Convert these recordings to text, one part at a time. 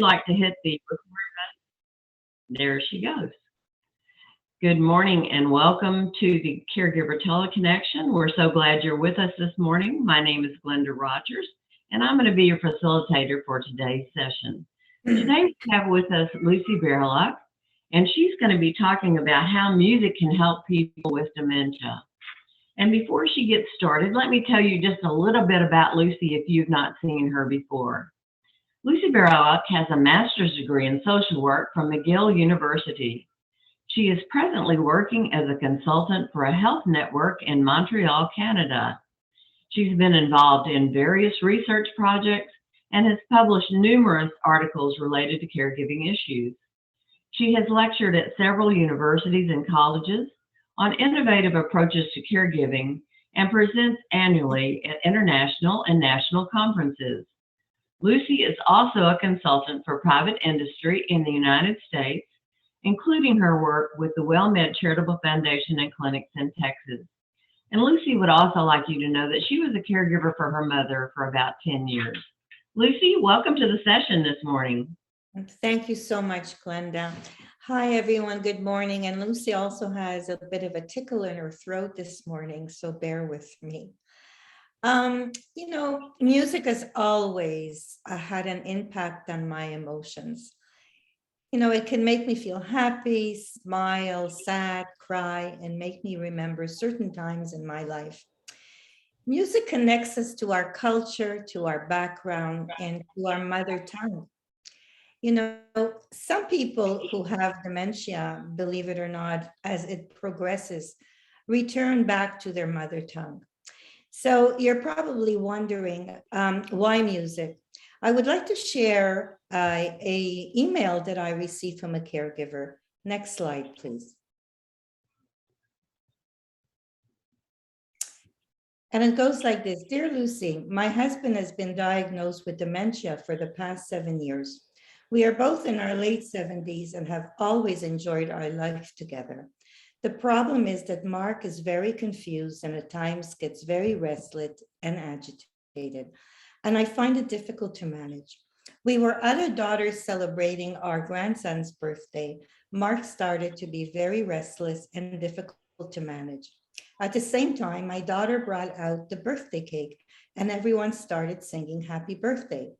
Like to hit the record. There she goes. Good morning and welcome to the Caregiver Teleconnection. We're so glad you're with us this morning. My name is Glenda Rogers, and I'm going to be your facilitator for today's session. Today we have with us Lucy Barylak, and she's going to be talking about how music can help people with dementia. And before she gets started, let me tell you just a little bit about Lucy if you've not seen her before. Lucy Barylak has a master's degree in social work from McGill University. She is presently working as a consultant for a health network in Montreal, Canada. She's been involved in various research projects and has published numerous articles related to caregiving issues. She has lectured at several universities and colleges on innovative approaches to caregiving and presents annually at international and national conferences. Lucy is also a consultant for private industry in the United States, including her work with the WellMed Charitable Foundation and clinics in Texas. And Lucy would also like you to know that she was a caregiver for her mother for about 10 years. Lucy, welcome to the session this morning. Thank you so much, Glenda. Hi, everyone. Good morning. And Lucy also has a bit of a tickle in her throat this morning, so bear with me. Music has always had an impact on my emotions. It can make me feel happy, smile, sad, cry, and make me remember certain times in my life. Music connects us to our culture, to our background, and to our mother tongue. Some people who have dementia, believe it or not, as it progresses, return back to their mother tongue. So you're probably wondering why music? I would like to share a email that I received from a caregiver. Next slide, please. And it goes like this. Dear Lucy, my husband has been diagnosed with dementia for the past 7 years. We are both in our late 70s and have always enjoyed our life together. The problem is that Mark is very confused and at times gets very restless and agitated, and I find it difficult to manage. We were at our daughter's celebrating our grandson's birthday. Mark started to be very restless and difficult to manage. At the same time, my daughter brought out the birthday cake and everyone started singing happy birthday.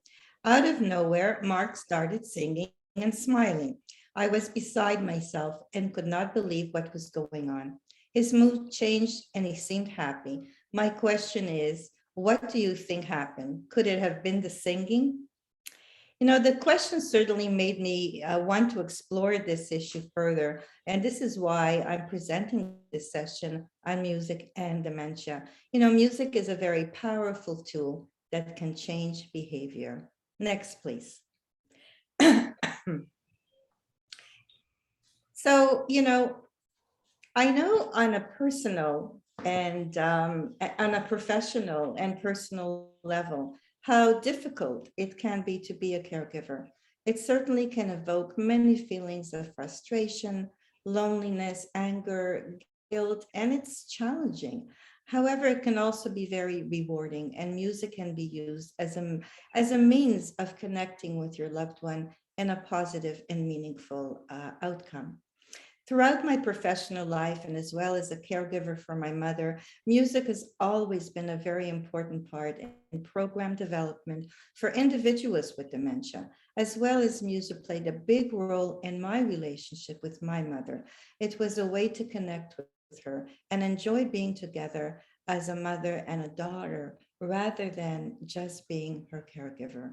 Out of nowhere, Mark started singing and smiling. I was beside myself and could not believe what was going on. His mood changed and he seemed happy. My question is, what do you think happened? Could it have been the singing? The question certainly made me want to explore this issue further. And this is why I'm presenting this session on music and dementia. Music is a very powerful tool that can change behavior. Next, please. So, I know on a personal and on a professional and personal level, how difficult it can be to be a caregiver. It certainly can evoke many feelings of frustration, loneliness, anger, guilt, and it's challenging. However, it can also be very rewarding, and music can be used as a means of connecting with your loved one in a positive and meaningful outcome. Throughout my professional life and as well as a caregiver for my mother, music has always been a very important part in program development for individuals with dementia, as well as music played a big role in my relationship with my mother. It was a way to connect with her and enjoy being together as a mother and a daughter, rather than just being her caregiver.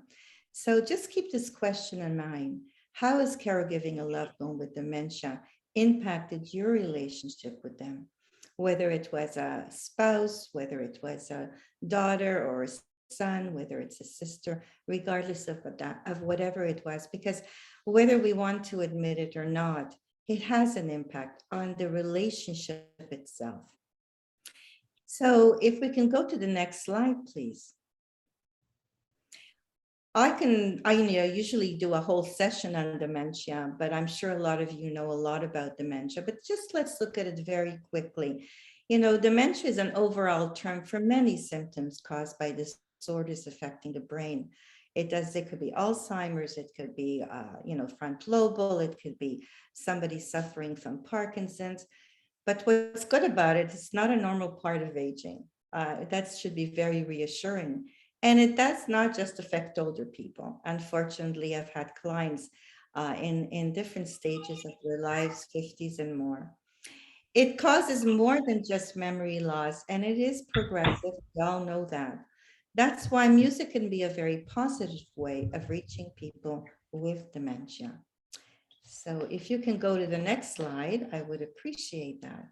So just keep this question in mind. How is caregiving a loved one with dementia impacted your relationship with them, whether it was a spouse, whether it was a daughter or a son, whether it's a sister, regardless of whatever it was, because whether we want to admit it or not, it has an impact on the relationship itself. So if we can go to the next slide, please. I usually do a whole session on dementia, but I'm sure a lot of you know a lot about dementia, but just let's look at it very quickly. Dementia is an overall term for many symptoms caused by disorders affecting the brain. It could be Alzheimer's, it could be, frontal, it could be somebody suffering from Parkinson's. But what's good about it, it's not a normal part of aging. That should be very reassuring. And it does not just affect older people. Unfortunately, I've had clients in different stages of their lives, 50s and more. It causes more than just memory loss, and it is progressive. We all know that. That's why music can be a very positive way of reaching people with dementia. So if you can go to the next slide, I would appreciate that.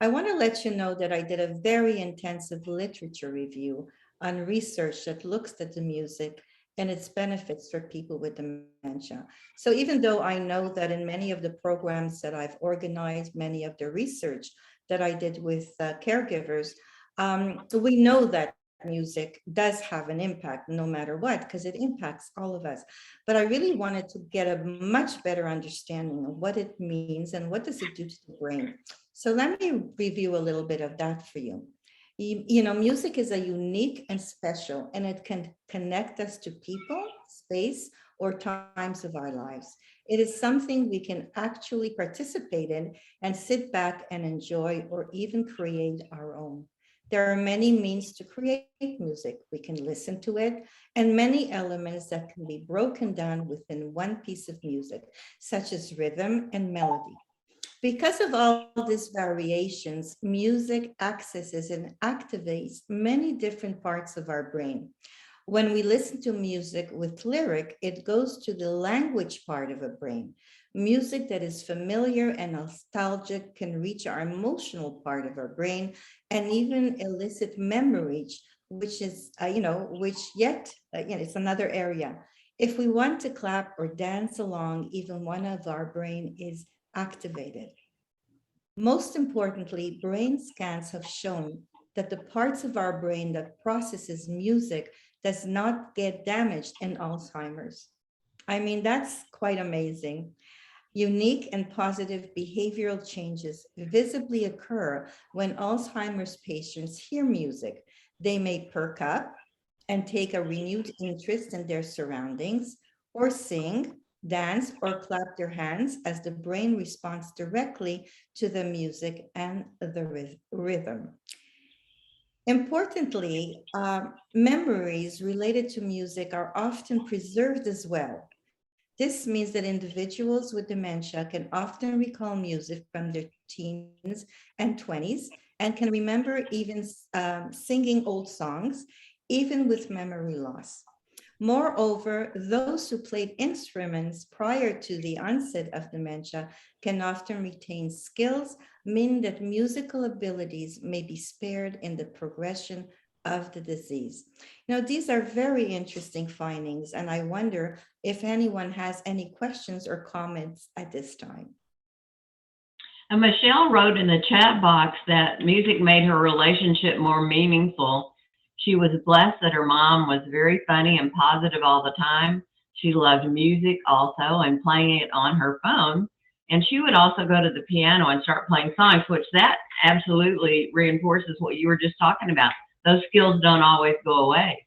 I want to let you know that I did a very intensive literature review on research that looks at the music and its benefits for people with dementia. So even though I know that in many of the programs that I've organized, many of the research that I did with caregivers, we know that music does have an impact no matter what, because it impacts all of us. But I really wanted to get a much better understanding of what it means and what does it do to the brain. So let me review a little bit of that for you. Music is a unique and special, and it can connect us to people, space, or times of our lives. It is something we can actually participate in and sit back and enjoy, or even create our own. There are many means to create music. We can listen to it, and many elements that can be broken down within one piece of music, such as rhythm and melody. Because of all these variations, music accesses and activates many different parts of our brain. When we listen to music with lyric, it goes to the language part of a brain. Music that is familiar and nostalgic can reach our emotional part of our brain and even elicit memories, which is, it's another area. If we want to clap or dance along, even one of our brain is activated. Most importantly, brain scans have shown that the parts of our brain that processes music does not get damaged in Alzheimer's. I mean, that's quite amazing. Unique and positive behavioral changes visibly occur when Alzheimer's patients hear music. They may perk up and take a renewed interest in their surroundings, or sing, dance, or clap their hands as the brain responds directly to the music and the rhythm. Importantly, memories related to music are often preserved as well. This means that individuals with dementia can often recall music from their teens and 20s and can remember even singing old songs, even with memory loss. Moreover, those who played instruments prior to the onset of dementia can often retain skills, meaning that musical abilities may be spared in the progression of the disease. Now, these are very interesting findings, and I wonder if anyone has any questions or comments at this time. And Michelle wrote in the chat box that music made her relationship more meaningful. She was blessed that her mom was very funny and positive all the time. She loved music also and playing it on her phone. And she would also go to the piano and start playing songs, which that absolutely reinforces what you were just talking about. Those skills don't always go away.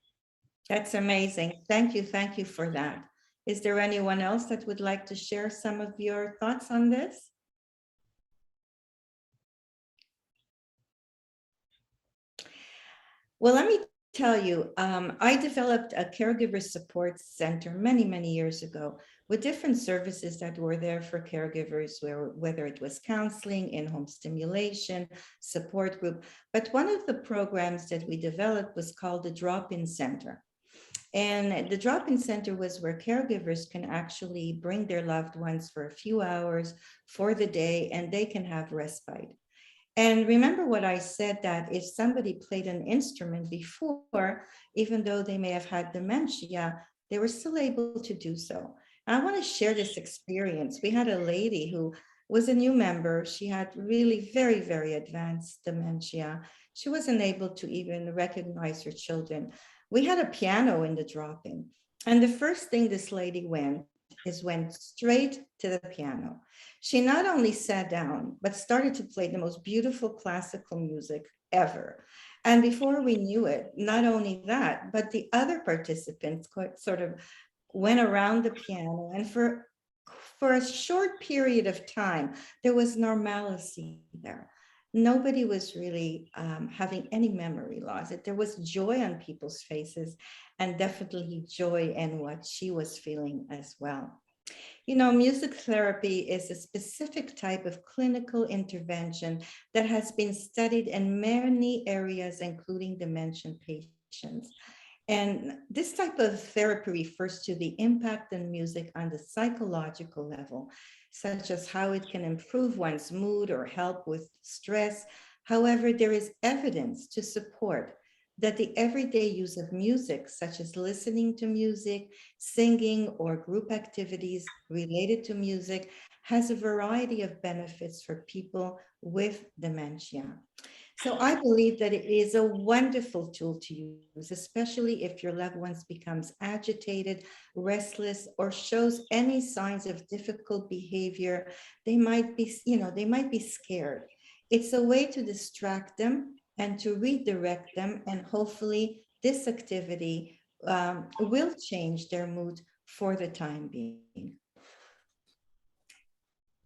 That's amazing. Thank you for that. Is there anyone else that would like to share some of your thoughts on this? Well, let me tell you, I developed a caregiver support center many, many years ago with different services that were there for caregivers, whether it was counseling, in-home stimulation, support group. But one of the programs that we developed was called the Drop-In Center. And the drop-in center was where caregivers can actually bring their loved ones for a few hours for the day, and they can have respite. And remember what I said, that if somebody played an instrument before, even though they may have had dementia, they were still able to do so. And I want to share this experience. We had a lady who was a new member. She had really very, very advanced dementia. She wasn't able to even recognize her children. We had a piano in the drop-in. And the first thing this lady went straight to the piano. She not only sat down, but started to play the most beautiful classical music ever. And before we knew it, not only that, but the other participants sort of went around the piano, and for a short period of time, there was normalcy there. Nobody was really having any memory loss. There was joy on people's faces, and definitely joy in what she was feeling as well. You know, music therapy is a specific type of clinical intervention that has been studied in many areas, including dementia patients. And this type of therapy refers to the impact on music on the psychological level, such as how it can improve one's mood or help with stress. However, there is evidence to support that the everyday use of music, such as listening to music, singing, or group activities related to music, has a variety of benefits for people with dementia. So I believe that it is a wonderful tool to use, especially if your loved ones becomes agitated, restless, or shows any signs of difficult behavior. They might be, they might be scared. It's a way to distract them and to redirect them, and hopefully this activity will change their mood for the time being.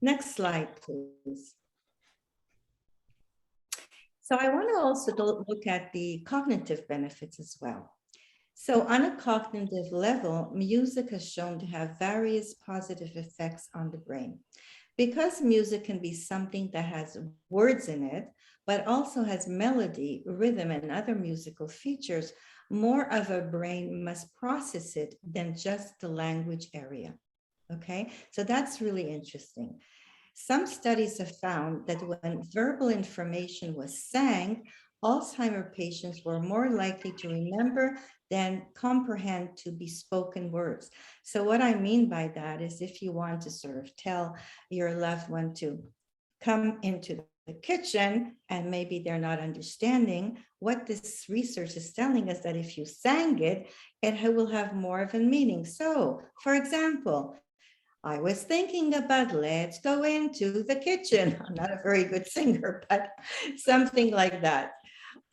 Next slide, please. So I want to also look at the cognitive benefits as well. So on a cognitive level, music has shown to have various positive effects on the brain. Because music can be something that has words in it, but also has melody, rhythm, and other musical features, more of a brain must process it than just the language area. Okay, so that's really interesting. Some studies have found that when verbal information was sang, Alzheimer patients were more likely to remember than comprehend to be spoken words. So what I mean by that is if you want to sort of tell your loved one to come into the kitchen and maybe they're not understanding, what this research is telling us that if you sang it, it will have more of a meaning. So, for example, I was thinking about let's go into the kitchen. I'm not a very good singer, but something like that.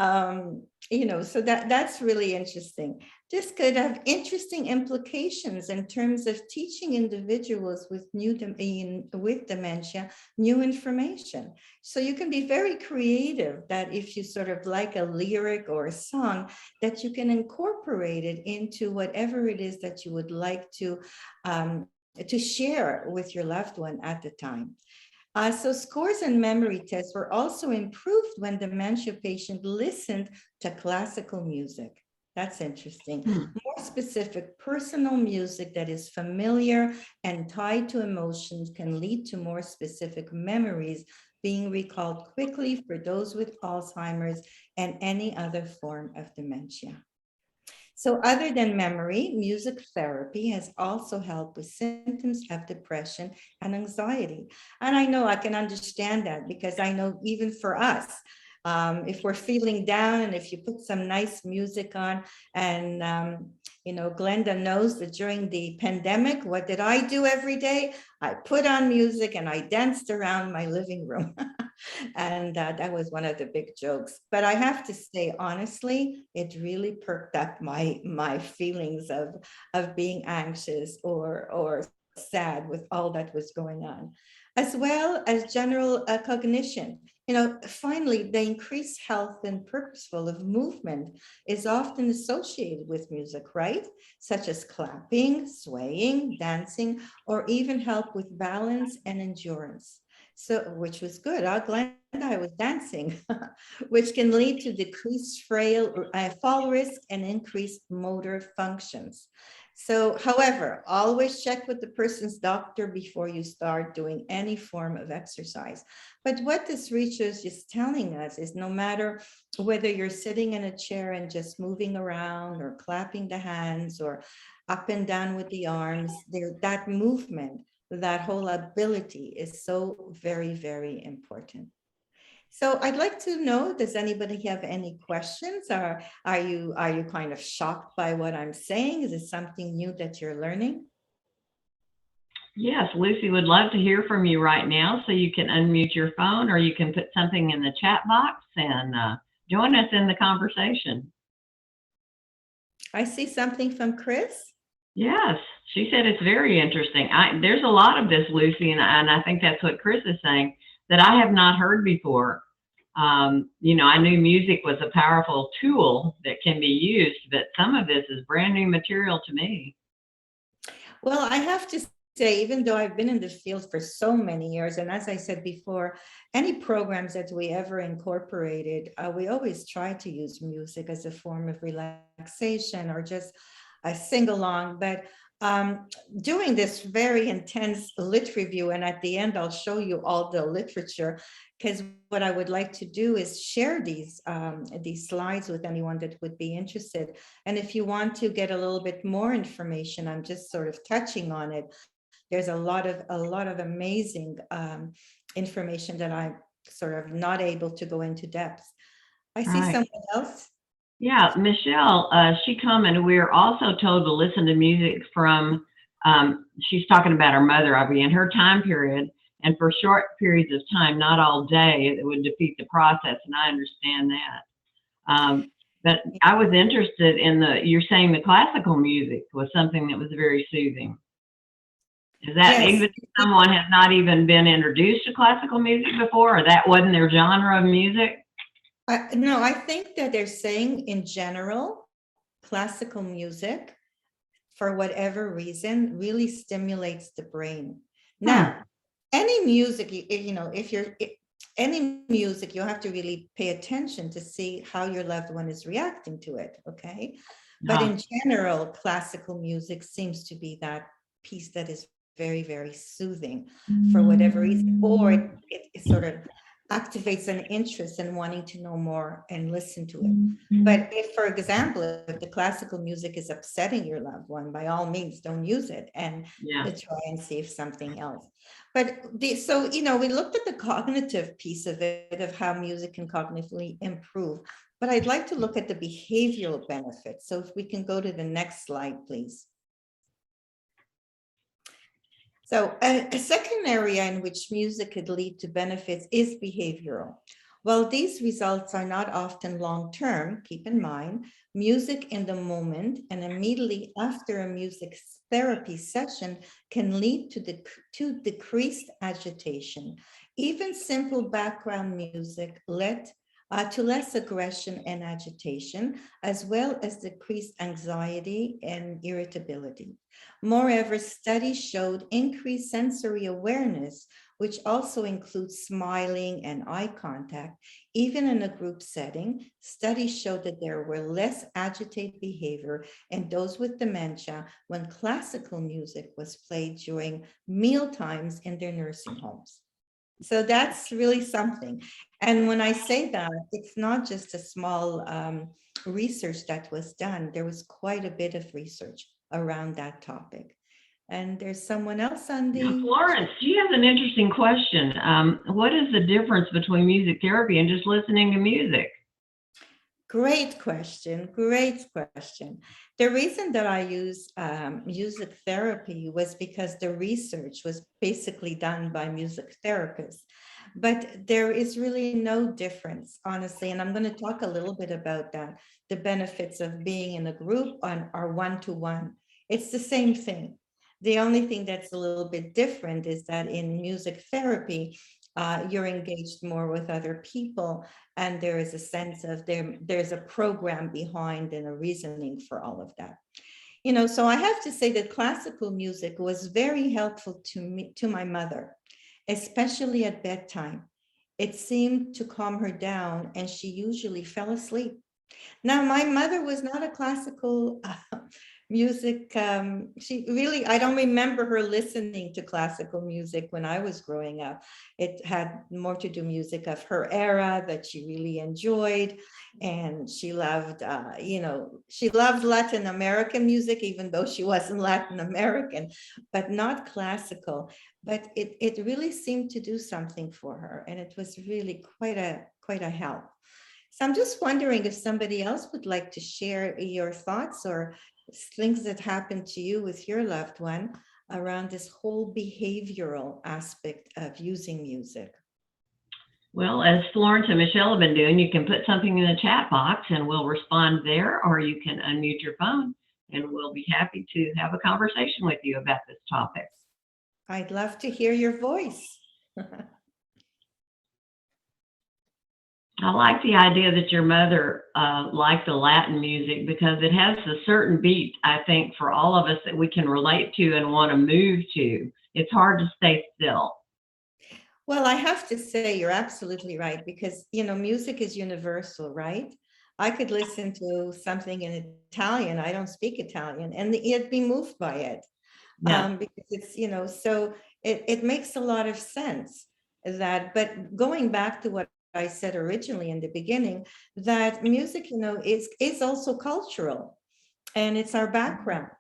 So that's really interesting. This could have interesting implications in terms of teaching individuals with with dementia new information. So you can be very creative that if you sort of like a lyric or a song, that you can incorporate it into whatever it is that you would like to share with your loved one at the time. So scores and memory tests were also improved when dementia patient listened to classical music. That's interesting. More specific, personal music that is familiar and tied to emotions can lead to more specific memories being recalled quickly for those with Alzheimer's and any other form of dementia. So other than memory, music therapy has also helped with symptoms of depression and anxiety. And I know I can understand that because I know even for us, if we're feeling down and if you put some nice music on and, Glenda knows that during the pandemic, what did I do every day? I put on music and I danced around my living room. And that was one of the big jokes. But I have to say, honestly, it really perked up my feelings of being anxious or sad with all that was going on, as well as general cognition. Finally, the increased health and purposeful of movement is often associated with music, right? Such as clapping, swaying, dancing, or even help with balance and endurance. So, which was good. Glenda, I was dancing, which can lead to decreased fall risk and increased motor functions. So, however, always check with the person's doctor before you start doing any form of exercise. But what this research is telling us is no matter whether you're sitting in a chair and just moving around or clapping the hands or up and down with the arms, that movement, that whole ability is so very, very important. So I'd like to know, does anybody have any questions, or are you kind of shocked by what I'm saying? Is it something new that you're learning? Yes, Lucy would love to hear from you right now. So you can unmute your phone or you can put something in the chat box and Join us in the conversation. I see something from Chris. Yes, she said it's very interesting. There's a lot of this, Lucy, and I think that's what Chris is saying, that I have not heard before. I knew music was a powerful tool that can be used, but some of this is brand new material to me. Well, I have to say, even though I've been in the field for so many years, and as I said before, any programs that we ever incorporated, we always try to use music as a form of relaxation or just a sing along. But doing this very intense lit review, and at the end, I'll show you all the literature, because what I would like to do is share these slides with anyone that would be interested. And if you want to get a little bit more information, I'm just sort of touching on it. There's a lot of amazing information that I'm sort of not able to go into depth. I see someone else. Yeah, Michelle, she commented, we are also told to listen to music from, she's talking about her mother, I'll be in her time period, and for short periods of time, not all day, it would defeat the process, and I understand that. But I was interested in you're saying the classical music was something that was very soothing. Is that even if someone has not even been introduced to classical music before, or that wasn't their genre of music? No, I think that they're saying in general, classical music, for whatever reason, really stimulates the brain. Now, any music, any music, you have to really pay attention to see how your loved one is reacting to it, okay? But in general, classical music seems to be that piece that is very, very soothing for whatever reason, or it sort of activates an interest in wanting to know more and listen to it. But if, for example, if the classical music is upsetting your loved one, by all means, don't use it and try and see if something else. But so, we looked at the cognitive piece of it, of how music can cognitively improve. But I'd like to look at the behavioral benefits. So if we can go to the next slide, please. So a second area in which music could lead to benefits is behavioral. While these results are not often long-term, keep in mind, music in the moment and immediately after a music therapy session can lead to decreased agitation. Even simple background music led to less aggression and agitation, as well as decreased anxiety and irritability. Moreover, studies showed increased sensory awareness, which also includes smiling and eye contact. Even in a group setting, studies showed that there were less agitated behavior in those with dementia when classical music was played during meal times in their nursing homes. So that's really something. And when I say that, it's not just a small research that was done. There was quite a bit of research around that topic. And there's someone else on the... Florence, she has an interesting question. What is the difference between music therapy and just listening to music? Great question. Great question. The reason that I use music therapy was because the research was basically done by music therapists. But there is really no difference, honestly. And I'm going to talk a little bit about that, the benefits of being in a group or one-to-one. It's the same thing. The only thing that's a little bit different is that in music therapy, you're engaged more with other people, and there is a sense of there's a program behind and a reasoning for all of that. So I have to say that classical music was very helpful to me, to my mother, especially at bedtime. It seemed to calm her down, and she usually fell asleep. Now, my mother was not a classical music. She really, I don't remember her listening to classical music when I was growing up. It had more to do music of her era that she really enjoyed. And she loved, she loved Latin American music, even though she wasn't Latin American, but not classical. But it really seemed to do something for her. And it was really quite a help. So I'm just wondering if somebody else would like to share your thoughts or things that happened to you with your loved one around this whole behavioral aspect of using music. Well, as Florence and Michelle have been doing, you can put something in the chat box and we'll respond there, or you can unmute your phone and we'll be happy to have a conversation with you about this topic. I'd love to hear your voice. I like the idea that your mother liked the Latin music because it has a certain beat, I think, for all of us that we can relate to and want to move to. It's hard to stay still. Well, I have to say you're absolutely right, because, music is universal, right? I could listen to something in Italian. I don't speak Italian, and yet be moved by it. Yeah. Because it's, so it makes a lot of sense but going back to what I said originally in the beginning, that music, is also cultural, and it's our background.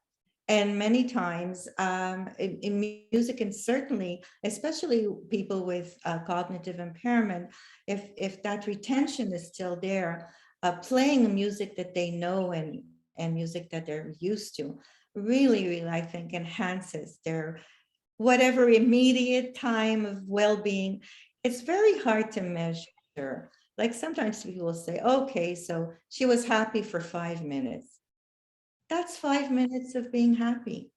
And many times in music, and certainly, especially people with cognitive impairment, if that retention is still there, playing music that they know and music that they're used to really, I think, enhances their whatever immediate time of well-being. It's very hard to measure. Like sometimes people will say, okay, so she was happy for 5 minutes. That's 5 minutes of being happy.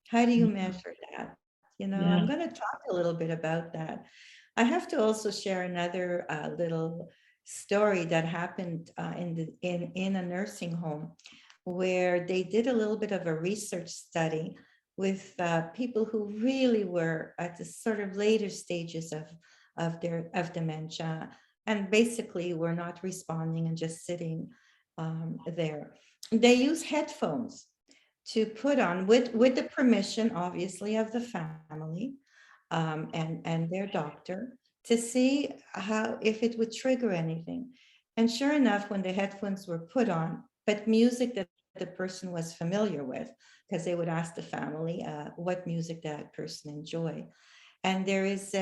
How do you measure that? Yeah. I'm going to talk a little bit about that. I have to also share another little story that happened in a nursing home, where they did a little bit of a research study with people who really were at the sort of later stages of dementia, and basically were not responding and just sitting there. They use headphones to put on with the permission, obviously, of the family and their doctor, to see how, if it would trigger anything. And sure enough, when the headphones were put on, but music that the person was familiar with, because they would ask the family what music that person enjoyed. And there's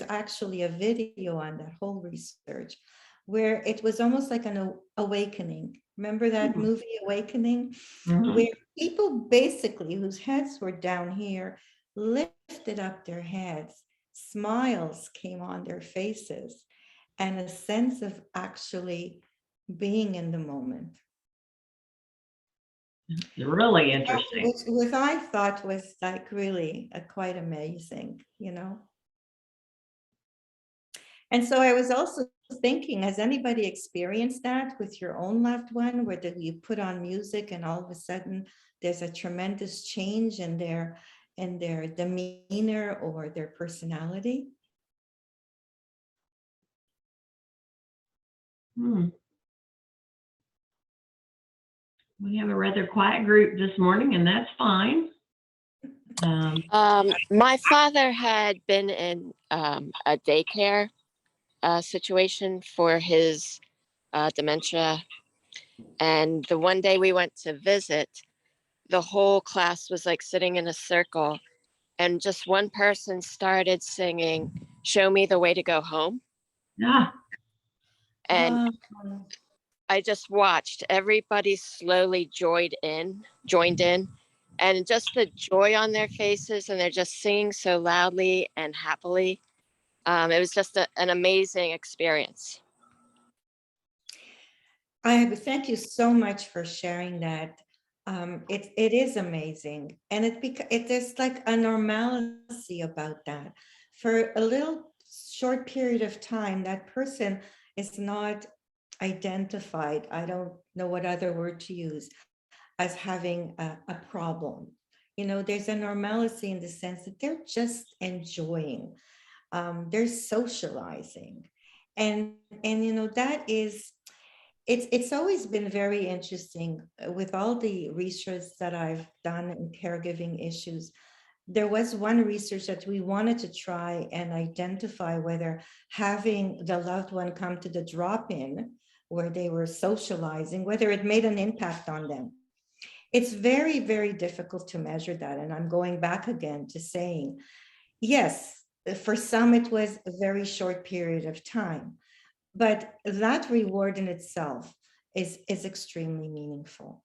actually a video on that whole research where it was almost like an awakening. Remember that movie Awakening? Mm-hmm. Where people basically whose heads were down here lifted up their heads, smiles came on their faces, and a sense of actually being in the moment. Really interesting. Which I thought was like really quite amazing, And so I was also thinking, has anybody experienced that with your own loved one, where you put on music and all of a sudden there's a tremendous change in their demeanor or their personality? We have a rather quiet group this morning, and that's fine. My father had been in a daycare situation for his dementia. And the one day we went to visit, the whole class was like sitting in a circle, and just one person started singing, "Show Me the Way to Go Home." Yeah. And I just watched everybody slowly joined in, and just the joy on their faces, and they're just singing so loudly and happily. It was just an amazing experience. I thank you so much for sharing that. It is amazing, and there's like a normalcy about that. For a little short period of time, that person is not identified, I don't know what other word to use, as having a problem. There's a normalcy in the sense that they're just enjoying, they're socializing, and that is, it's always been very interesting with all the research that I've done in caregiving issues. There was one research that we wanted to try and identify whether having the loved one come to the drop-in where they were socializing, whether it made an impact on them. It's very, very difficult to measure that. And I'm going back again to saying, yes, for some it was a very short period of time, but that reward in itself is extremely meaningful.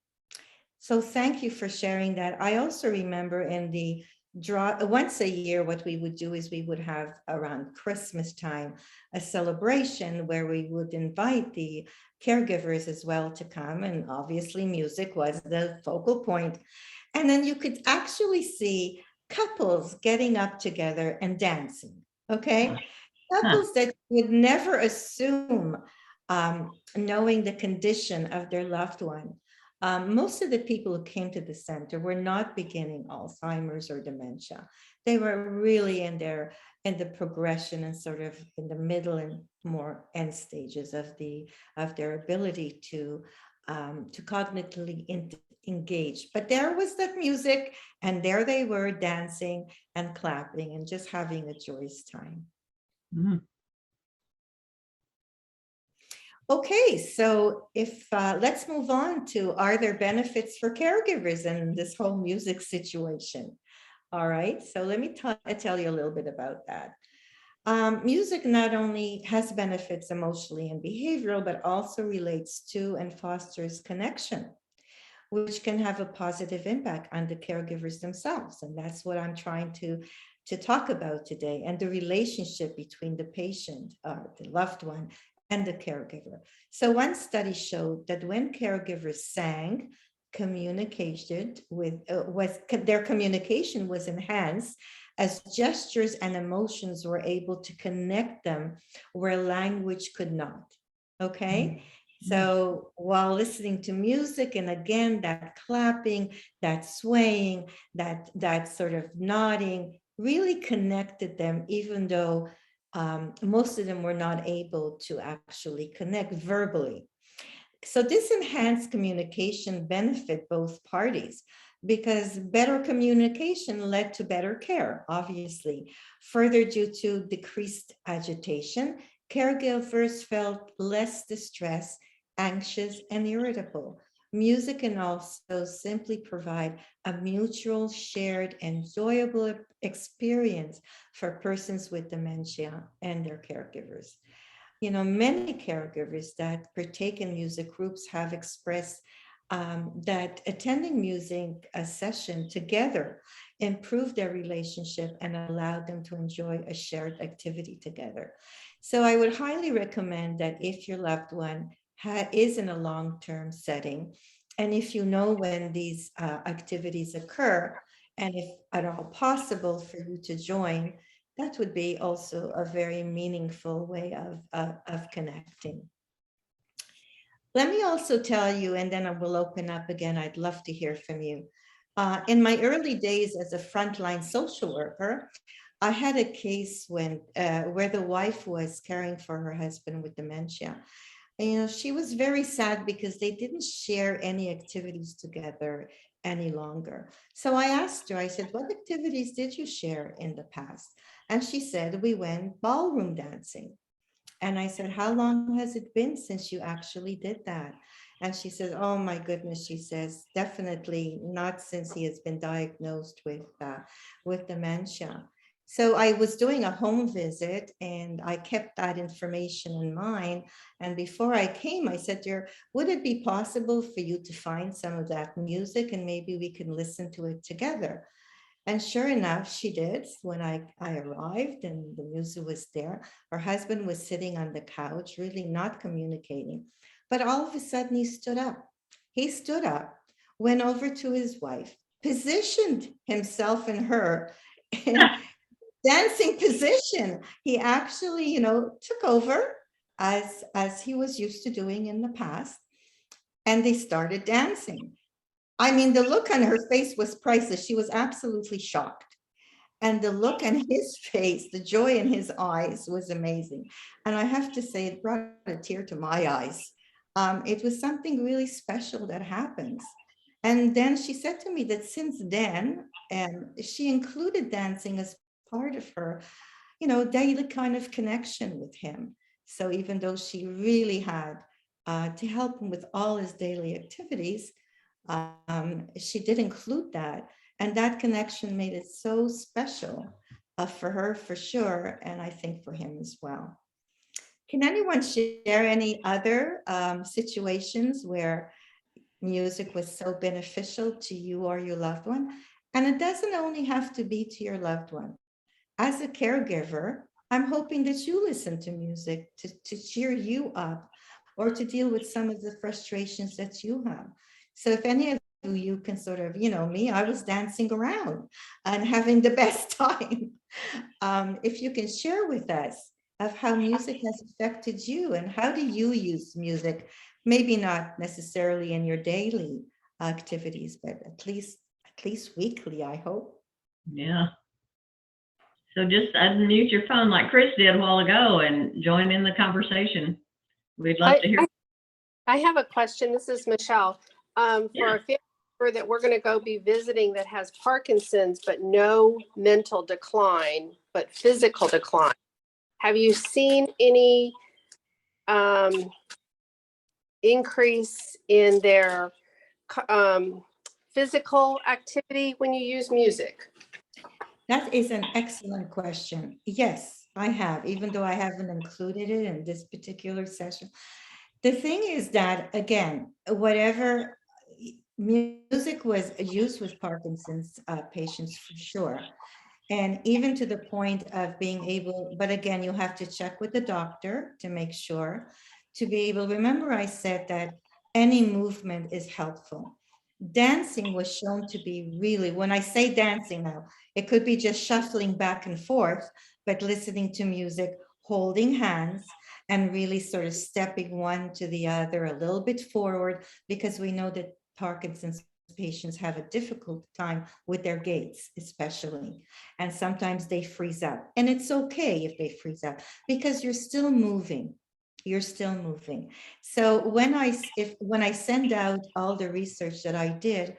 So thank you for sharing that. I also remember in the once a year, what we would do is we would have around Christmas time a celebration where we would invite the caregivers as well to come. And obviously, music was the focal point. And then you could actually see couples getting up together and dancing. Okay. Huh. Couples that would never assume, knowing the condition of their loved one. Most of the people who came to the center were not beginning Alzheimer's or dementia. They were really in the progression and sort of in the middle and more end stages of their ability to cognitively engage. But there was that music, and there they were dancing and clapping and just having a joyous time. Mm. Okay, so if let's move on to, are there benefits for caregivers in this whole music situation? All right, so let me tell you a little bit about that. Music not only has benefits emotionally and behavioral, but also relates to and fosters connection, which can have a positive impact on the caregivers themselves. And that's what I'm trying to talk about today, and the relationship between the patient, the loved one, and the caregiver. So one study showed that when caregivers sang, their communication was enhanced, as gestures and emotions were able to connect them where language could not. Okay. So while listening to music, and again, that clapping, that swaying, that sort of nodding really connected them, even though most of them were not able to actually connect verbally. So this enhanced communication benefit both parties, because better communication led to better care, obviously. Further, due to decreased agitation, caregivers felt less distressed, anxious, and irritable. Music can also simply provide a mutual, shared, enjoyable experience for persons with dementia and their caregivers. Many caregivers that partake in music groups have expressed that attending music a session together improved their relationship and allowed them to enjoy a shared activity together. So I would highly recommend that if your loved one is in a long-term setting, and if you know when these activities occur, and if at all possible for you to join, that would be also a very meaningful way of connecting. Let me also tell you, and then I will open up again, I'd love to hear from you. In my early days as a frontline social worker, I had a case where the wife was caring for her husband with dementia. And, she was very sad because they didn't share any activities together any longer. So I asked her, I said, what activities did you share in the past? And she said, we went ballroom dancing. And I said, how long has it been since you actually did that? And she said, oh my goodness, she says, definitely not since he has been diagnosed with dementia. So I was doing a home visit, and I kept that information in mind. And before I came, I said to her, would it be possible for you to find some of that music, and maybe we can listen to it together? And sure enough, she did. When I arrived and the music was there, her husband was sitting on the couch, really not communicating. But all of a sudden, he stood up. He stood up, went over to his wife, positioned himself and her in dancing position. He actually, took over as he was used to doing in the past, and they started dancing. I mean, the look on her face was priceless. She was absolutely shocked. And the look on his face, the joy in his eyes was amazing. And I have to say, it brought a tear to my eyes. It was something really special that happens. And then she said to me that since then, she included dancing as part of her, daily kind of connection with him. So even though she really had to help him with all his daily activities, she did include that. And that connection made it so special for her, for sure, and I think for him as well. Can anyone share any other situations where music was so beneficial to you or your loved one? And it doesn't only have to be to your loved one. As a caregiver, I'm hoping that you listen to music to cheer you up or to deal with some of the frustrations that you have. So if any of you can sort of, me, I was dancing around and having the best time. If you can share with us of how music has affected you and how do you use music, maybe not necessarily in your daily activities, but at least weekly, I hope. Yeah. So just unmute your phone like Chris did a while ago and join in the conversation. We'd love to hear. I have a question. This is Michelle. Yeah. For a family member that we're going to go be visiting that has Parkinson's, but no mental decline, but physical decline. Have you seen any increase in their physical activity when you use music? That is an excellent question. Yes, I have, even though I haven't included it in this particular session. The thing is that, again, whatever music was used with Parkinson's patients for sure. And even to the point of being able, but again, you have to check with the doctor to make sure to be able, remember I said that any movement is helpful. Dancing was shown to be really, when I say dancing now, it could be just shuffling back and forth, but listening to music, holding hands, and really sort of stepping one to the other a little bit forward, because we know that Parkinson's patients have a difficult time with their gaits, especially. And sometimes they freeze up. And it's okay if they freeze up because you're still moving. You're still moving. So when I send out all the research that I did,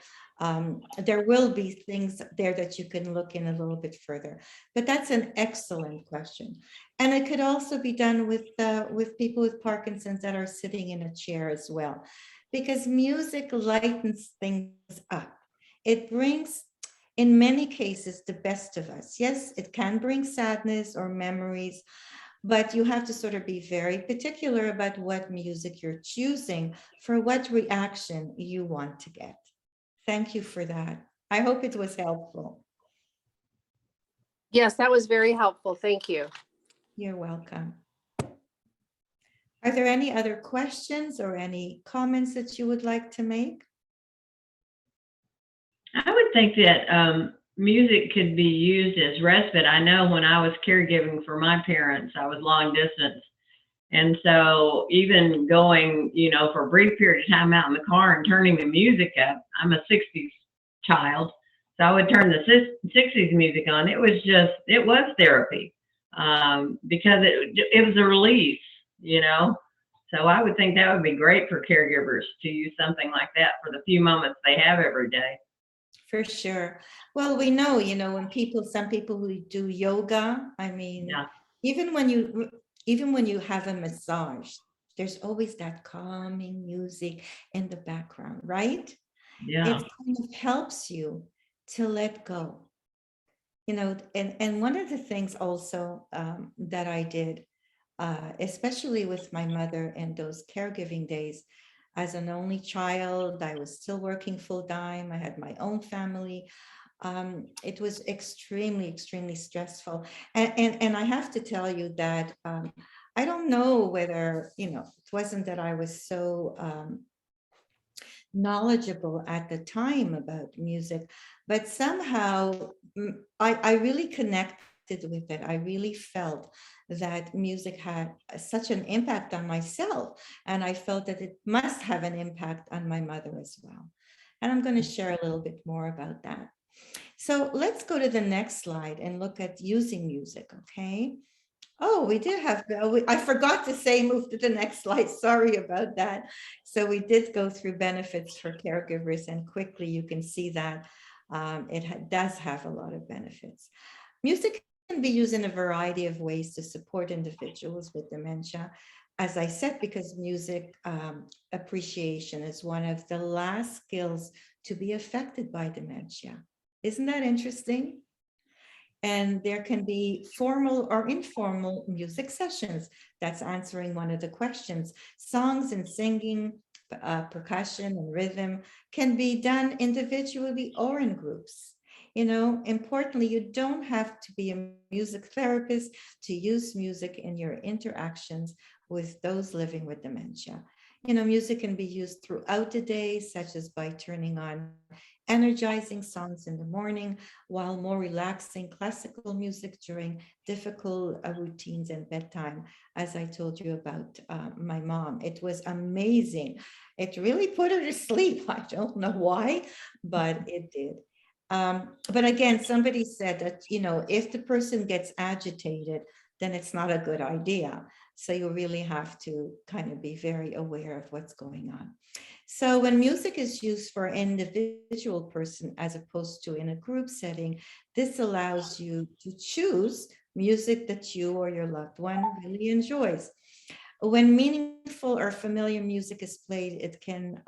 there will be things there that you can look in a little bit further. But that's an excellent question. And it could also be done with people with Parkinson's that are sitting in a chair as well, because music lightens things up. It brings, in many cases, the best of us. Yes, it can bring sadness or memories, but you have to sort of be very particular about what music you're choosing for what reaction you want to get. Thank you for that. I hope it was helpful. Yes, that was very helpful. Thank you. You're welcome. Are there any other questions or any comments that you would like to make? I would think that music could be used as respite. I know when I was caregiving for my parents, I was long distance. And so even going, for a brief period of time out in the car and turning the music up, I'm a 60s child. So I would turn the 60s music on. It was therapy because it was a release, So I would think that would be great for caregivers to use something like that for the few moments they have every day. For sure. Well, we know, when some people who do yoga, I mean, Yeah. even when you have a massage, there's always that calming music in the background, right? Yeah. It kind of helps you to let go. And one of the things also that I did, especially with my mother in those caregiving days, as an only child, I was still working full time. I had my own family. It was extremely, extremely stressful. And I have to tell you that I don't know whether, it wasn't that I was so knowledgeable at the time about music, but somehow I really connected with it. I really felt that music had such an impact on myself, and I felt that it must have an impact on my mother as well. And I'm going to share a little bit more about that. So let's go to the next slide and look at using music, okay? Oh, we did have, I forgot to say, move to the next slide. Sorry about that. So we did go through benefits for caregivers, and quickly you can see that it does have a lot of benefits. Music can be used in a variety of ways to support individuals with dementia. As I said, because music appreciation is one of the last skills to be affected by dementia. Isn't that interesting? And there can be formal or informal music sessions. That's answering one of the questions. Songs and singing, percussion and rhythm can be done individually or in groups. Importantly, you don't have to be a music therapist to use music in your interactions with those living with dementia. Music can be used throughout the day, such as by turning on energizing songs in the morning, while more relaxing classical music during difficult routines and bedtime. As I told you about my mom, it was amazing. It really put her to sleep. I don't know why, but it did. But again, somebody said that, if the person gets agitated, then it's not a good idea. So you really have to kind of be very aware of what's going on. So when music is used for an individual person as opposed to in a group setting, this allows you to choose music that you or your loved one really enjoys. When meaningful or familiar music is played, it can,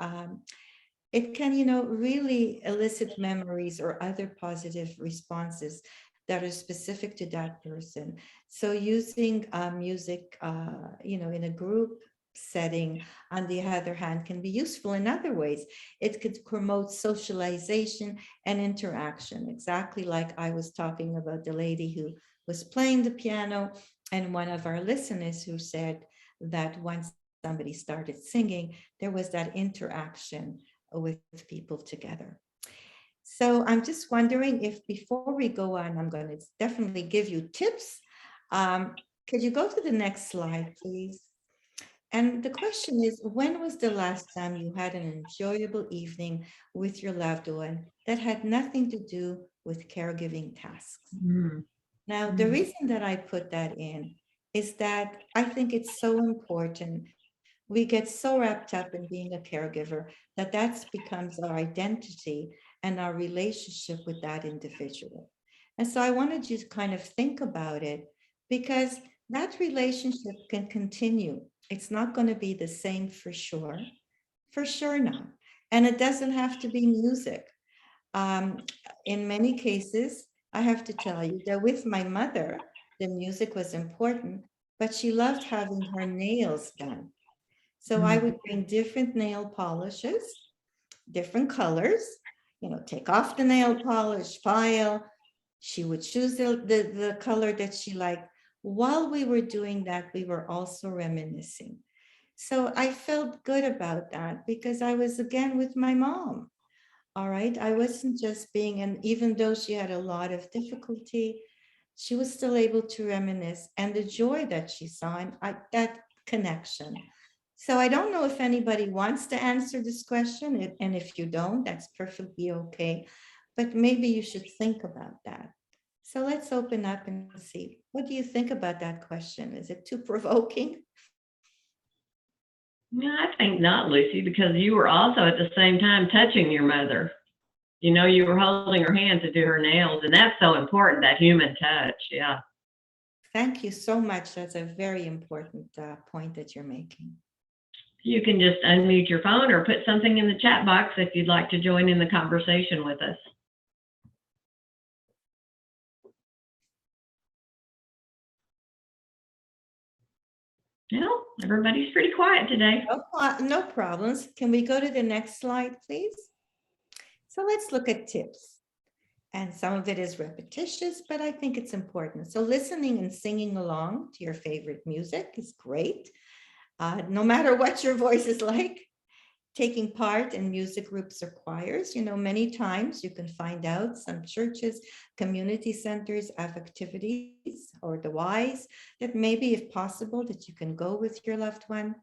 really elicit memories or other positive responses that are specific to that person. So using music, in a group setting, on the other hand, can be useful in other ways. It could promote socialization and interaction, exactly like I was talking about the lady who was playing the piano, and one of our listeners who said that once somebody started singing, there was that interaction with people together. So I'm just wondering if before we go on, I'm going to definitely give you tips. Could you go to the next slide, please? And the question is, when was the last time you had an enjoyable evening with your loved one that had nothing to do with caregiving tasks? Mm. Now, the reason that I put that in is that I think it's so important. We get so wrapped up in being a caregiver that becomes our identity and our relationship with that individual. And so I wanted you to kind of think about it, because that relationship can continue. It's not going to be the same for sure not. And it doesn't have to be music. Um, in many cases, I have to tell you that with my mother, the music was important, but she loved having her nails done. So I would bring different nail polishes, different colors, take off the nail polish file. She would choose the color that she liked. While we were doing that, we were also reminiscing. So I felt good about that because I was again with my mom. All right. I wasn't just being, and even though she had a lot of difficulty, she was still able to reminisce, and the joy that she saw, and that connection. So I don't know if anybody wants to answer this question, and if you don't, that's perfectly okay. But maybe you should think about that. So let's open up and see. What do you think about that question? Is it too provoking? No, I think not, Lucy, because you were also at the same time touching your mother. You were holding her hand to do her nails, and that's so important, that human touch. Yeah. Thank you so much. That's a very important point that you're making. You can just unmute your phone or put something in the chat box if you'd like to join in the conversation with us. No, everybody's pretty quiet today. No problems. Can we go to the next slide, please? So let's look at tips. And some of it is repetitious, but I think it's important. So listening and singing along to your favorite music is great. No matter what your voice is like. Taking part in music groups or choirs. Many times you can find out some churches, community centers have activities or the Ys that maybe, if possible, that you can go with your loved one.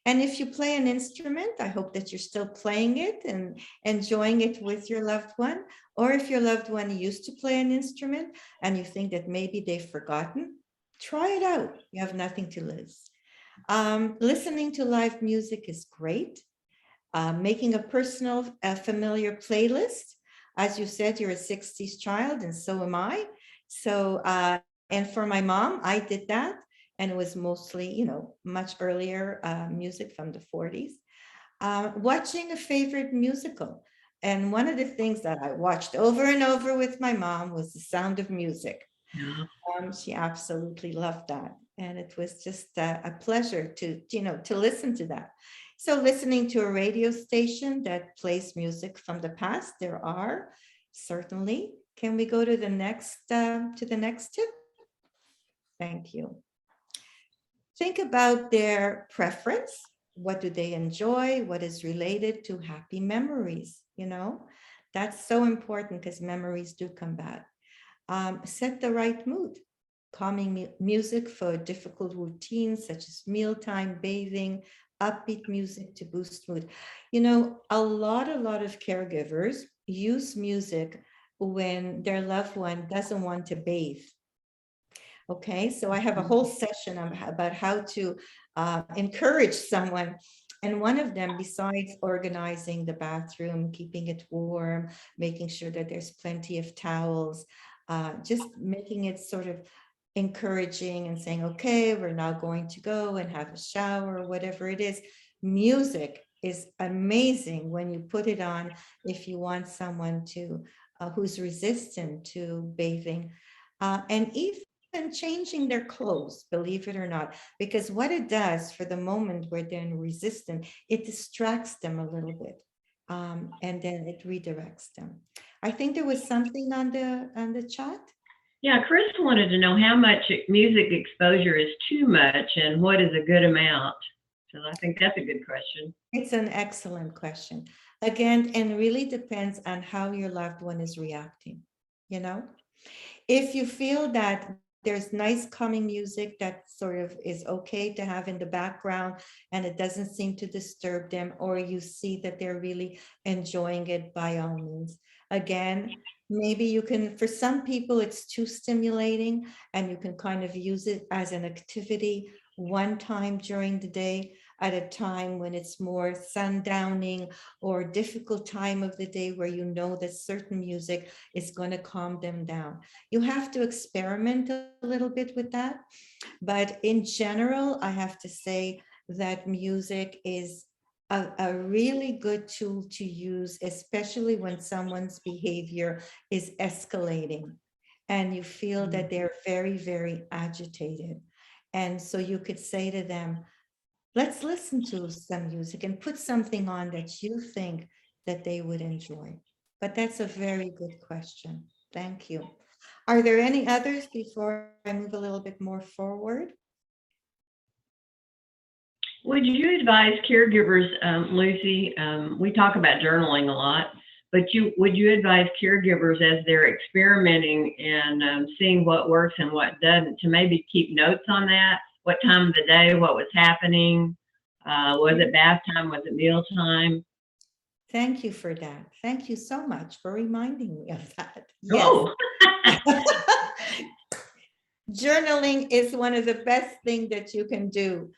And if you play an instrument, I hope that you're still playing it and enjoying it with your loved one. Or if your loved one used to play an instrument and you think that maybe they've forgotten, try it out. You have nothing to lose. Listening to live music is great. Making a personal, familiar playlist. As you said, you're a 60s child, and so am I. So, and for my mom, I did that. And it was mostly, much earlier music from the 40s. Watching a favorite musical. And one of the things that I watched over and over with my mom was The Sound of Music. Yeah. She absolutely loved that. And it was just a pleasure to listen to that. So listening to a radio station that plays music from the past, there are certainly Can we go to the next tip? Thank you. Think about their preference. What do they enjoy? What is related to happy memories? That's so important because memories do come back. Set the right mood. Calming music for difficult routines such as mealtime, bathing, upbeat music to boost mood. A lot of caregivers use music when their loved one doesn't want to bathe. Okay, so I have a whole session about how to encourage someone. And one of them, besides organizing the bathroom, keeping it warm, making sure that there's plenty of towels, just making it sort of encouraging and saying, okay, we're now going to go and have a shower or whatever it is. Music is amazing when you put it on if you want someone to who's resistant to bathing, and even changing their clothes, believe it or not, because what it does for the moment where they're resistant, it distracts them a little bit, and then it redirects them. I think there was something on the chat. Yeah, Chris wanted to know how much music exposure is too much and what is a good amount. So I think that's a good question. It's an excellent question. Again, and really depends on how your loved one is reacting. If you feel that there's nice calming music that sort of is okay to have in the background and it doesn't seem to disturb them, or you see that they're really enjoying it, by all means. Again, maybe you can, for some people, it's too stimulating and you can kind of use it as an activity one time during the day at a time when it's more sundowning or difficult time of the day where you know that certain music is going to calm them down. You have to experiment a little bit with that. But in general, I have to say that music is a really good tool to use, especially when someone's behavior is escalating and you feel that they're very, very agitated. And so you could say to them, let's listen to some music and put something on that you think that they would enjoy. But that's a very good question. Thank you. Are there any others before I move a little bit more forward? Would you advise caregivers, Lucy, we talk about journaling a lot, but would you advise caregivers as they're experimenting and seeing what works and what doesn't to maybe keep notes on that? What time of the day, what was happening? Was it bath time? Was it meal time? Thank you for that. Thank you so much for reminding me of that. Yes. Oh. Journaling is one of the best things that you can do.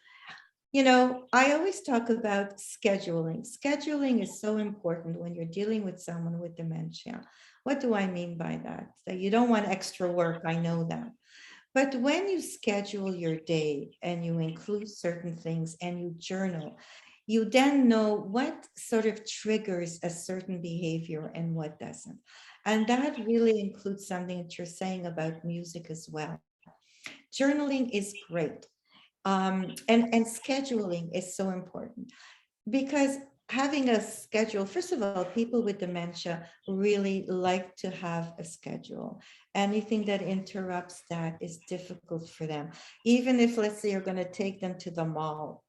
I always talk about scheduling. Scheduling is so important when you're dealing with someone with dementia. What do I mean by that? So you don't want extra work, I know that. But when you schedule your day and you include certain things and you journal, you then know what sort of triggers a certain behavior and what doesn't. And that really includes something that you're saying about music as well. Journaling is great. And scheduling is so important because having a schedule, first of all, people with dementia really like to have a schedule. Anything that interrupts that is difficult for them. Even if, let's say, you're going to take them to the mall,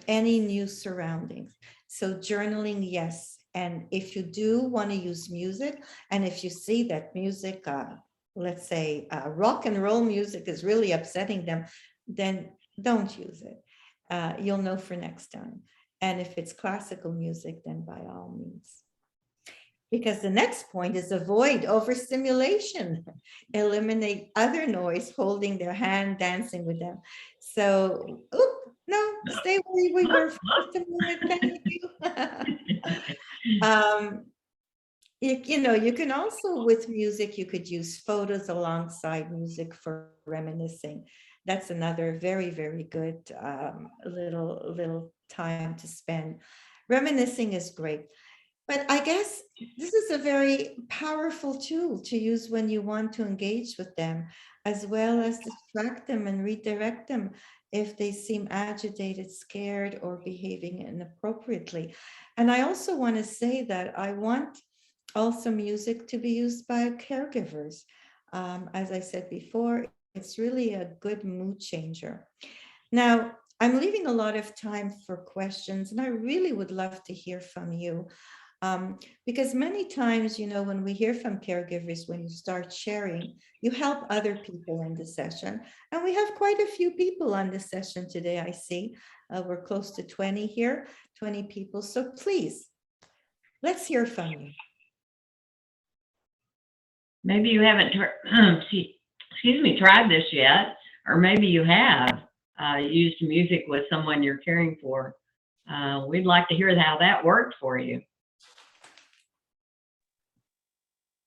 any new surroundings. So journaling, yes. And if you do want to use music, and if you see that music, let's say rock and roll music is really upsetting them, then don't use it. You'll know for next time. And if it's classical music, then by all means. Because the next point is avoid overstimulation. Eliminate other noise, holding their hand, dancing with them. So, no, stay where we were for just a moment. Thank you. You can also, with music, you could use photos alongside music for reminiscing. That's another very, very good little time to spend. Reminiscing is great. But I guess this is a very powerful tool to use when you want to engage with them, as well as distract them and redirect them if they seem agitated, scared, or behaving inappropriately. And I also want to say that I want also music to be used by caregivers. As I said before, it's really a good mood changer. Now, I'm leaving a lot of time for questions, and I really would love to hear from you. Because many times, when we hear from caregivers, when you start sharing, you help other people in the session. And we have quite a few people on this session today, I see. We're close to 20 here, 20 people. So please, let's hear from you. Maybe you haven't, tried this yet, or maybe you have used music with someone you're caring for. We'd like to hear how that worked for you.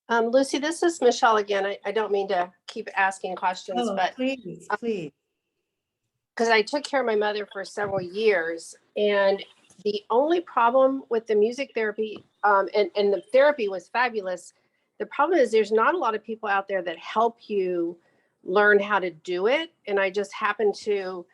Lucy, this is Michelle again. I don't mean to keep asking questions, but please. because I took care of my mother for several years, and the only problem with the music therapy, and the therapy was fabulous. The problem is there's not a lot of people out there that help you learn how to do it. And I just happened to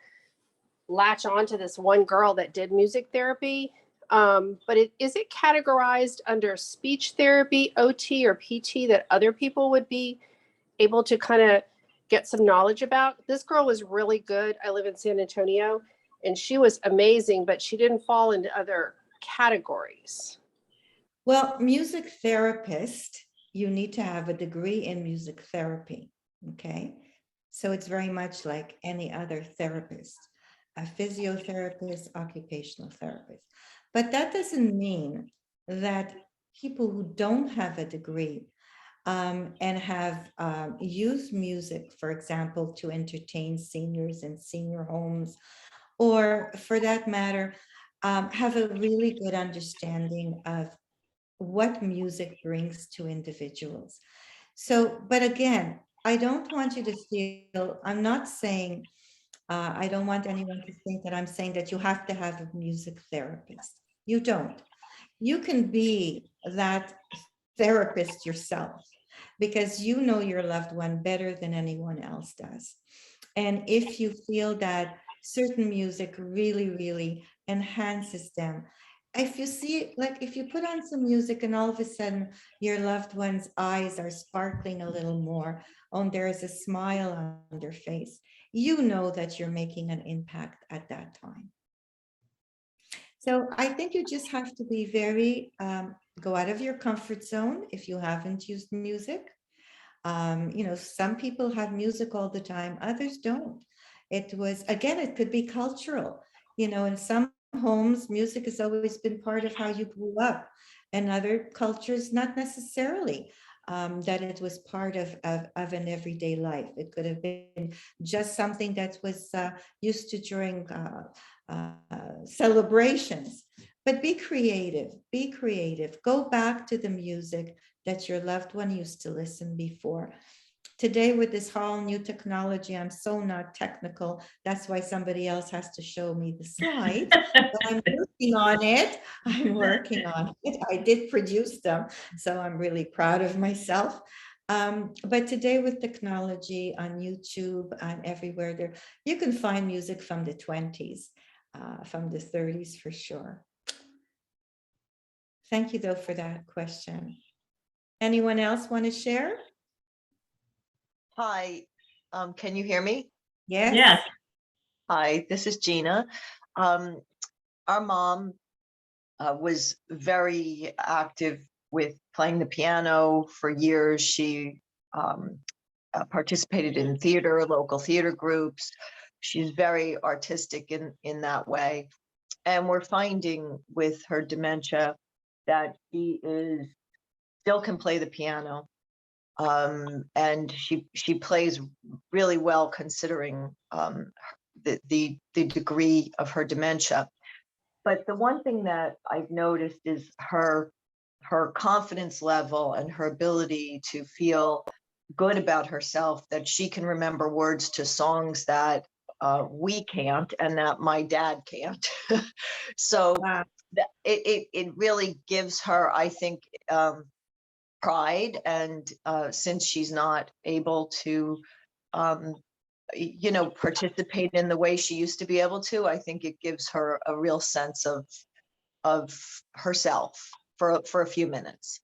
latch on to this one girl that did music therapy. But is it categorized under speech therapy, OT, or PT that other people would be able to kind of get some knowledge about? This girl was really good. I live in San Antonio, and she was amazing, but she didn't fall into other categories. Well, music therapist, you need to have a degree in music therapy, okay? So it's very much like any other therapist, a physiotherapist, occupational therapist. But that doesn't mean that people who don't have a degree and have used music, for example, to entertain seniors in senior homes, or for that matter, have a really good understanding of what music brings to individuals. So, but again, I don't want you to feel, I'm not saying, I don't want anyone to think that I'm saying that you have to have a music therapist. You don't. You can be that therapist yourself because you know your loved one better than anyone else does. And if you feel that certain music really, really enhances them, if you see, like if you put on some music and all of a sudden your loved one's eyes are sparkling a little more, and there is a smile on their face, you know that you're making an impact at that time. So I think you just have to be very, go out of your comfort zone if you haven't used music. Some people have music all the time, others don't. Again, it could be cultural. In some homes, music has always been part of how you grew up, and other cultures, not necessarily that it was part of an everyday life. It could have been just something that was used to during celebrations. But be creative, go back to the music that your loved one used to listen before. Today, with this whole new technology, I'm so not technical. That's why somebody else has to show me the slides. But I'm working on it. I did produce them, so I'm really proud of myself. But today with technology on YouTube and everywhere there, you can find music from the 20s, from the 30s for sure. Thank you though for that question. Anyone else want to share? Hi, can you hear me? Yes. Yes. Hi, this is Gina. Our mom was very active with playing the piano for years. She participated in theater, local theater groups. She's very artistic in that way. And we're finding with her dementia that she still can play the piano. And she plays really well considering the degree of her dementia. But the one thing that I've noticed is her confidence level and her ability to feel good about herself, that she can remember words to songs that we can't and that my dad can't. So Wow. it really gives her, I think, pride. And since she's not able to participate in the way she used to be able to, I think it gives her a real sense of herself for a few minutes.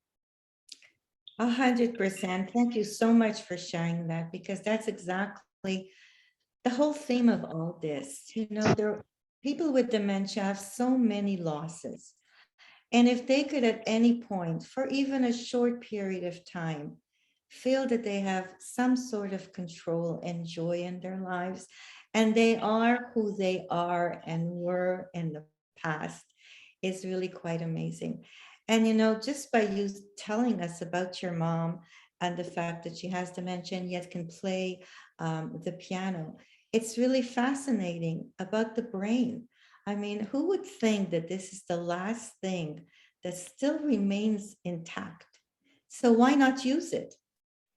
100%. Thank you so much for sharing that, because that's exactly the whole theme of all this. You know, people with dementia have so many losses. And if they could at any point, for even a short period of time, feel that they have some sort of control and joy in their lives, and they are who they are and were in the past, is really quite amazing. And, you know, just by you telling us about your mom and the fact that she has dementia and yet can play the piano, it's really fascinating about the brain. I mean, who would think that this is the last thing that still remains intact? So why not use it?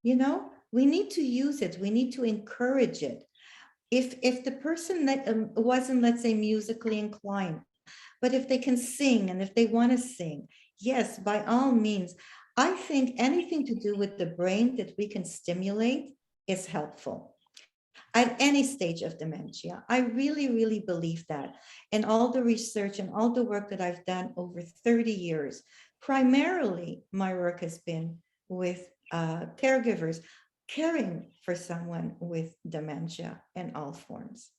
You know, we need to use it. We need to encourage it. If the person that wasn't, let's say, musically inclined, but if they can sing and if they want to sing, yes, by all means. I think anything to do with the brain that we can stimulate is helpful at any stage of dementia. I really, really believe that. And all the research and all the work that I've done over 30 years, primarily my work has been with caregivers, caring for someone with dementia in all forms.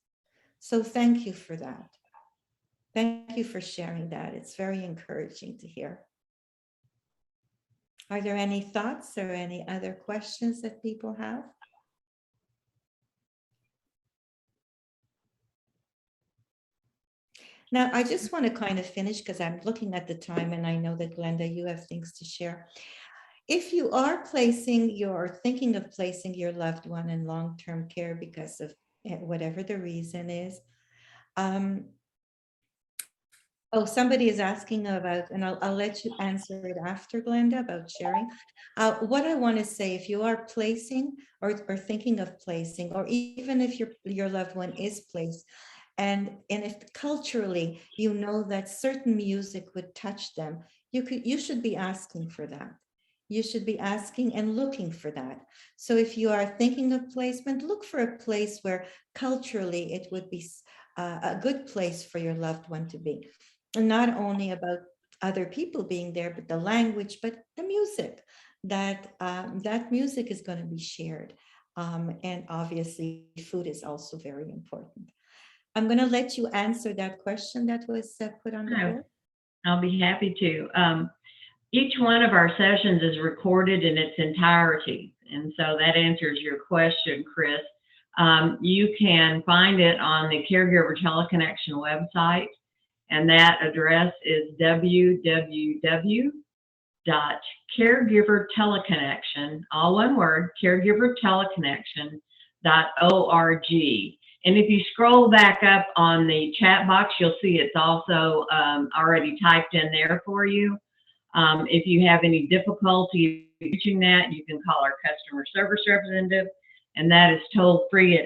So thank you for that. Thank you for sharing that. It's very encouraging to hear. Are there any thoughts or any other questions that people have? Now, I just want to kind of finish because I'm looking at the time and I know that Glenda, you have things to share. If you are thinking of placing your loved one in long-term care because of whatever the reason is, oh, somebody is asking about, and I'll let you answer it after, Glenda, about sharing. What I want to say, if you are placing or thinking of placing, or even if your loved one is placed, and if culturally you know that certain music would touch them, you should be asking for that. You should be asking and looking for that. So if you are thinking of placement, look for a place where culturally it would be a good place for your loved one to be. And not only about other people being there, but the language, but the music, that music is going to be shared. And obviously food is also very important. I'm going to let you answer that question that was put on the board. I'll be happy to. Each one of our sessions is recorded in its entirety. And so that answers your question, Chris. You can find it on the Caregiver Teleconnection website. And that address is www.caregiverteleconnection, all one word, caregiverteleconnection.org. And if you scroll back up on the chat box, you'll see it's also already typed in there for you. If you have any difficulty reaching that, you can call our customer service representative, and that is toll free at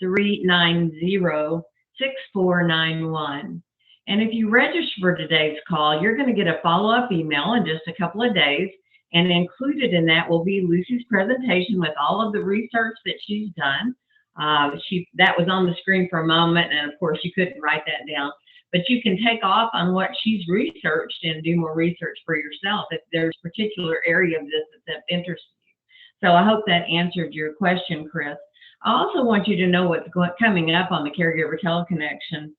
866-390-6491. And if you register for today's call, you're going to get a follow-up email in just a couple of days, and included in that will be Lucy's presentation with all of the research that she's done. That was on the screen for a moment, and of course you couldn't write that down, but you can take off on what she's researched and do more research for yourself if there's a particular area of this that interests you. So I hope that answered your question, Chris. I also want you to know what's coming up on the Caregiver Teleconnection.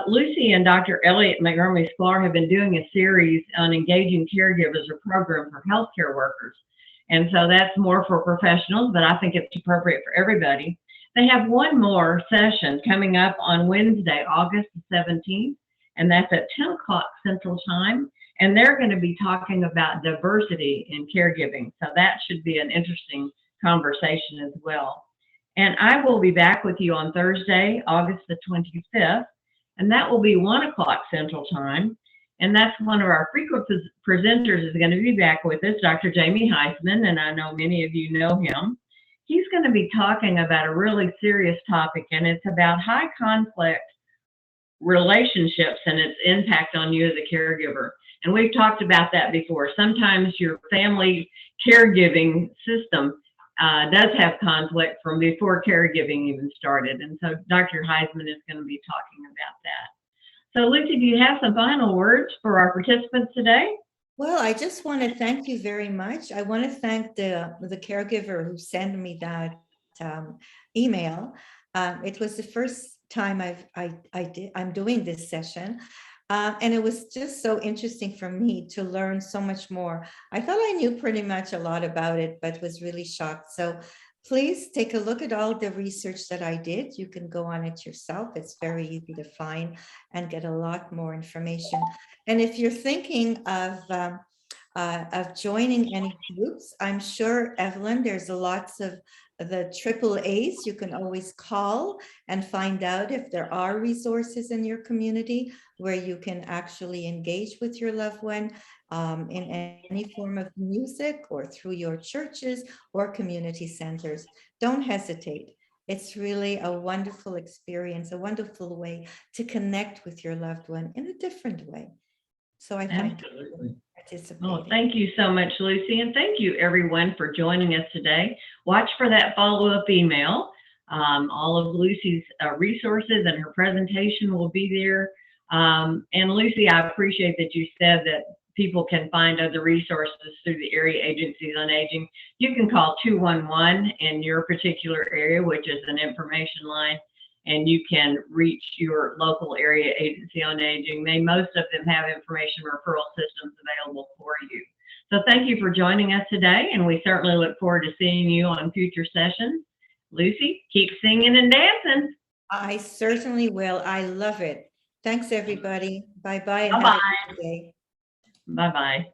Lucy and Dr. Elliot Montgomery-Sklar have been doing a series on engaging caregivers, a program for healthcare workers. And so that's more for professionals, but I think it's appropriate for everybody. They have one more session coming up on Wednesday, August 17th, and that's at 10 o'clock Central Time. And they're going to be talking about diversity in caregiving. So that should be an interesting conversation as well. And I will be back with you on Thursday, August the 25th, and that will be 1 o'clock Central Time. And that's one of our frequent presenters is going to be back with us, Dr. Jamie Heisman, and I know many of you know him. He's going to be talking about a really serious topic, and it's about high conflict relationships and its impact on you as a caregiver. And we've talked about that before. Sometimes your family caregiving system does have conflict from before caregiving even started. And so Dr. Heisman is going to be talking about that. So Lucy, do you have some final words for our participants today? Well, I just want to thank you very much. I want to thank the caregiver who sent me that email. It was the first time I'm doing this session. And it was just so interesting for me to learn so much more. I thought I knew pretty much a lot about it, but was really shocked. So please take a look at all the research that I did. You can go on it yourself. It's very easy to find and get a lot more information. And if you're thinking of joining any groups, I'm sure, Evelyn, there's lots of the AAAs. You can always call and find out if there are resources in your community where you can actually engage with your loved one in any form of music or through your churches or community centers. Don't hesitate. It's really a wonderful experience, a wonderful way to connect with your loved one in a different way. So I thank you Absolutely. for participating. Well, thank you so much, Lucy, and thank you everyone for joining us today. Watch for that follow-up email. All of Lucy's resources and her presentation will be there. And Lucy, I appreciate that you said that people can find other resources through the area agencies on aging. You can call 211 in your particular area, which is an information line, and you can reach your local area agency on aging. Most of them have information referral systems available for you. So thank you for joining us today, and we certainly look forward to seeing you on future sessions. Lucy, keep singing and dancing. I certainly will. I love it. Thanks, everybody. Bye-bye. Bye-bye. Day. Bye-bye.